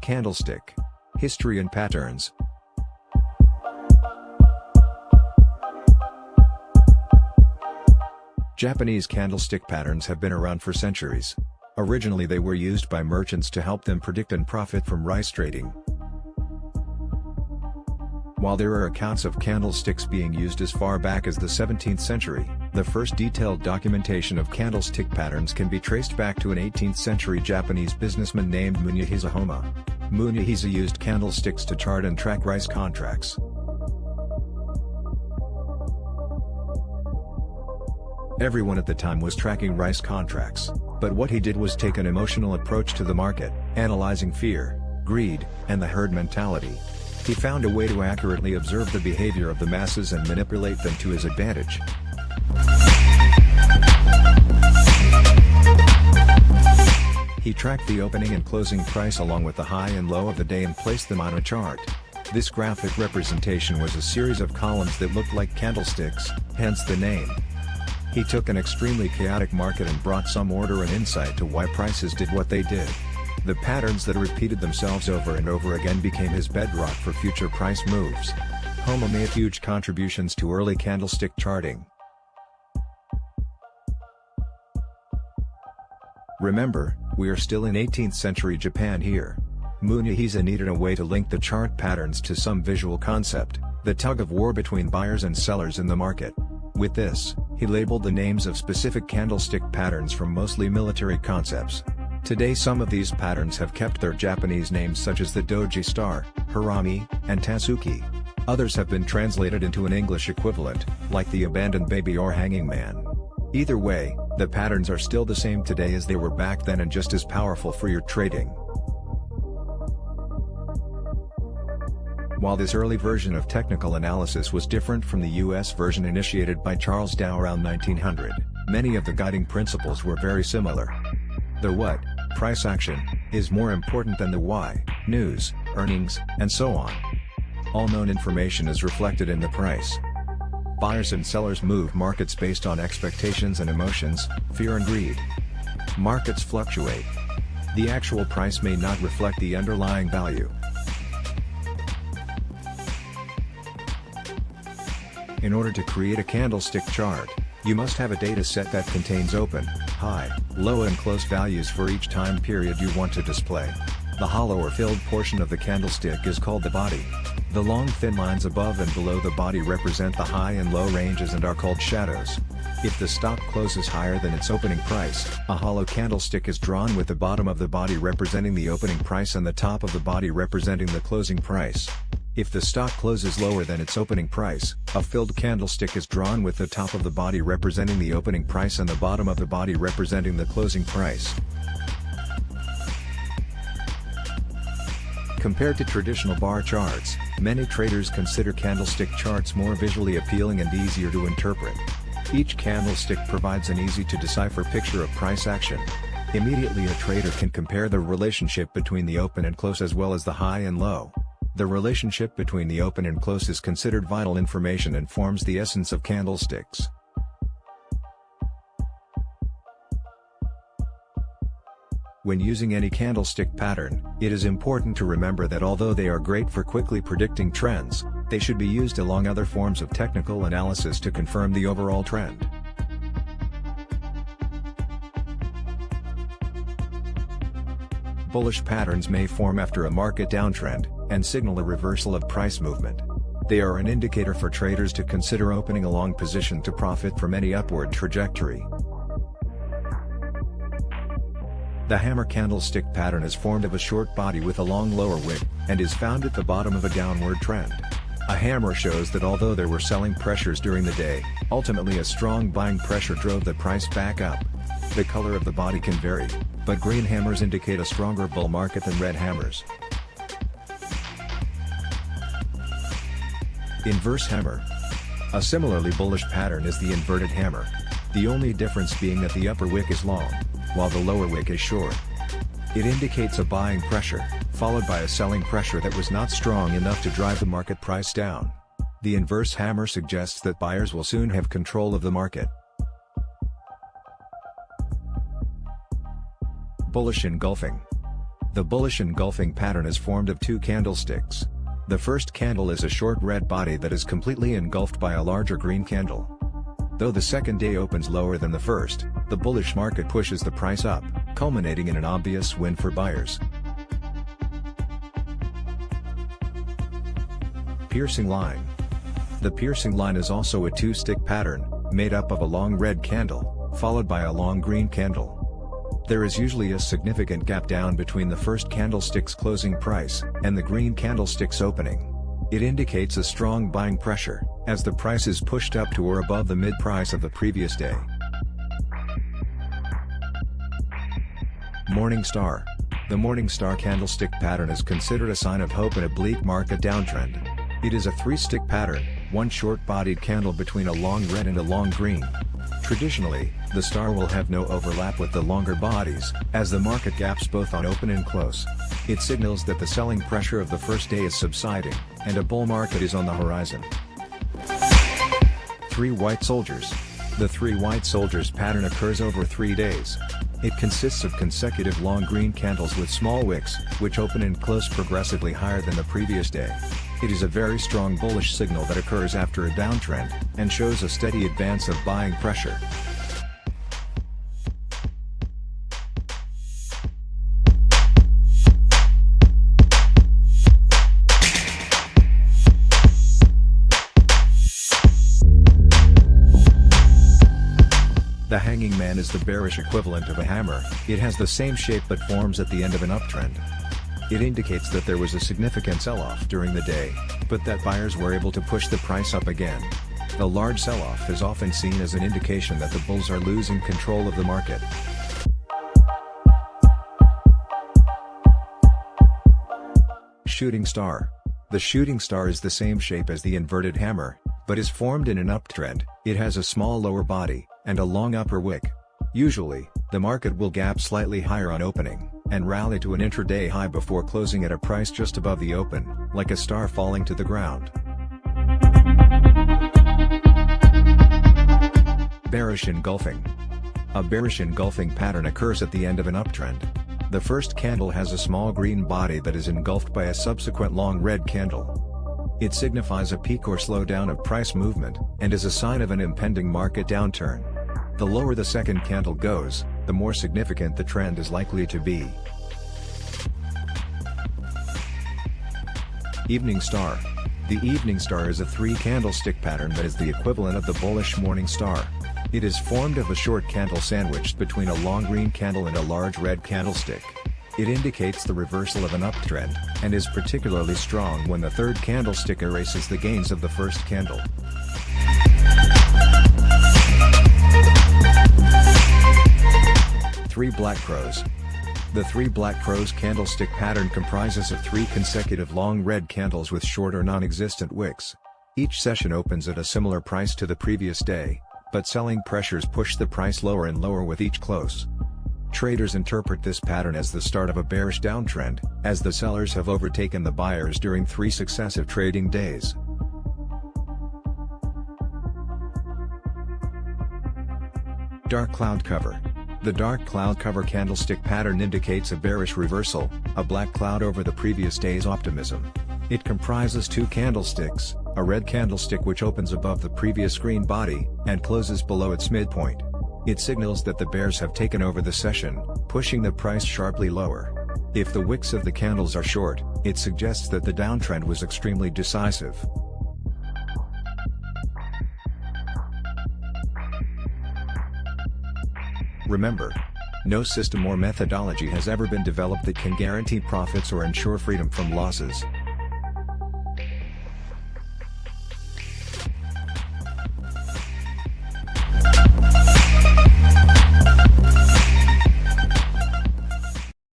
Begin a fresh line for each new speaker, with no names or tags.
Candlestick. History and patterns. Japanese candlestick patterns have been around for centuries. Originally they were used by merchants to help them predict and profit from rice trading. While there are accounts of candlesticks being used as far back as the 17th century, the first detailed documentation of candlestick patterns can be traced back to an 18th century Japanese businessman named Munehisa Homa. Munehisa used candlesticks to chart and track rice contracts. Everyone at the time was tracking rice contracts, but what he did was take an emotional approach to the market, analyzing fear, greed, and the herd mentality. He found a way to accurately observe the behavior of the masses and manipulate them to his advantage. He tracked the opening and closing price along with the high and low of the day and placed them on a chart. This graphic representation was a series of columns that looked like candlesticks, hence the name. He took an extremely chaotic market and brought some order and insight to why prices did what they did. The patterns that repeated themselves over and over again became his bedrock for future price moves. Homa made huge contributions to early candlestick charting. Remember, we are still in 18th century Japan here. Munehisa needed a way to link the chart patterns to some visual concept, the tug of war between buyers and sellers in the market. With this, he labeled the names of specific candlestick patterns from mostly military concepts. Today some of these patterns have kept their Japanese names such as the Doji Star, Harami, and Tatsuki. Others have been translated into an English equivalent, like the Abandoned Baby or Hanging Man. Either way, the patterns are still the same today as they were back then and just as powerful for your trading. While this early version of technical analysis was different from the US version initiated by Charles Dow around 1900, many of the guiding principles were very similar. The what, price action, is more important than the why, news, earnings, and so on. All known information is reflected in the price. Buyers and sellers move markets based on expectations and emotions, fear and greed. Markets fluctuate. The actual price may not reflect the underlying value. In order to create a candlestick chart, you must have a data set that contains open, high, low and close values for each time period you want to display. The hollow or filled portion of the candlestick is called the body. The long thin lines above and below the body represent the high and low ranges and are called shadows. If the stock closes higher than its opening price, a hollow candlestick is drawn with the bottom of the body representing the opening price and the top of the body representing the closing price. If the stock closes lower than its opening price, a filled candlestick is drawn with the top of the body representing the opening price and the bottom of the body representing the closing price. Compared to traditional bar charts, many traders consider candlestick charts more visually appealing and easier to interpret. Each candlestick provides an easy-to-decipher picture of price action. Immediately a trader can compare the relationship between the open and close as well as the high and low. The relationship between the open and close is considered vital information and forms the essence of candlesticks. When using any candlestick pattern, it is important to remember that although they are great for quickly predicting trends, they should be used along other forms of technical analysis to confirm the overall trend. Bullish patterns may form after a market downtrend, and signal a reversal of price movement. They are an indicator for traders to consider opening a long position to profit from any upward trajectory. The hammer candlestick pattern is formed of a short body with a long lower wick, and is found at the bottom of a downward trend. A hammer shows that although there were selling pressures during the day, ultimately a strong buying pressure drove the price back up. The color of the body can vary, but green hammers indicate a stronger bull market than red hammers. Inverse hammer. A similarly bullish pattern is the inverted hammer, the only difference being that the upper wick is long, while the lower wick is short. It indicates a buying pressure, followed by a selling pressure that was not strong enough to drive the market price down. The inverse hammer suggests that buyers will soon have control of the market. Bullish engulfing. The bullish engulfing pattern is formed of two candlesticks. The first candle is a short red body that is completely engulfed by a larger green candle. Though the second day opens lower than the first, the bullish market pushes the price up, culminating in an obvious win for buyers. Piercing line. The piercing line is also a two-stick pattern, made up of a long red candle, followed by a long green candle. There is usually a significant gap down between the first candlestick's closing price and the green candlestick's opening. It indicates a strong buying pressure, as the price is pushed up to or above the mid-price of the previous day. Morning Star. The Morning Star candlestick pattern is considered a sign of hope in a bleak market downtrend. It is a three-stick pattern, one short-bodied candle between a long red and a long green. Traditionally, the star will have no overlap with the longer bodies, as the market gaps both on open and close. It signals that the selling pressure of the first day is subsiding, and a bull market is on the horizon. Three white soldiers. The three white soldiers pattern occurs over 3 days. It consists of consecutive long green candles with small wicks, which open and close progressively higher than the previous day. It is a very strong bullish signal that occurs after a downtrend, and shows a steady advance of buying pressure. The hanging man is the bearish equivalent of a hammer. It has the same shape but forms at the end of an uptrend. It indicates that there was a significant sell-off during the day, but that buyers were able to push the price up again. The large sell-off is often seen as an indication that the bulls are losing control of the market. Shooting star. The shooting star is the same shape as the inverted hammer, but is formed in an uptrend. It has a small lower body, and a long upper wick. Usually, the market will gap slightly higher on opening, and rally to an intraday high before closing at a price just above the open, like a star falling to the ground. Bearish engulfing. A bearish engulfing pattern occurs at the end of an uptrend. The first candle has a small green body that is engulfed by a subsequent long red candle. It signifies a peak or slowdown of price movement, and is a sign of an impending market downturn. The lower the second candle goes, the more significant the trend is likely to be. Evening star. The evening star is a three-candlestick pattern that is the equivalent of the bullish morning star. It is formed of a short candle sandwiched between a long green candle and a large red candlestick. It indicates the reversal of an uptrend, and is particularly strong when the third candlestick erases the gains of the first candle. Three black crows. The three black crows candlestick pattern comprises of three consecutive long red candles with short or non-existent wicks. Each session opens at a similar price to the previous day, but selling pressures push the price lower and lower with each close. Traders interpret this pattern as the start of a bearish downtrend, as the sellers have overtaken the buyers during 3 successive trading days. Dark cloud cover. The dark cloud cover candlestick pattern indicates a bearish reversal, a black cloud over the previous day's optimism. It comprises two candlesticks, a red candlestick which opens above the previous green body, and closes below its midpoint. It signals that the bears have taken over the session, pushing the price sharply lower. If the wicks of the candles are short, it suggests that the downtrend was extremely decisive. Remember, no system or methodology has ever been developed that can guarantee profits or ensure freedom from losses.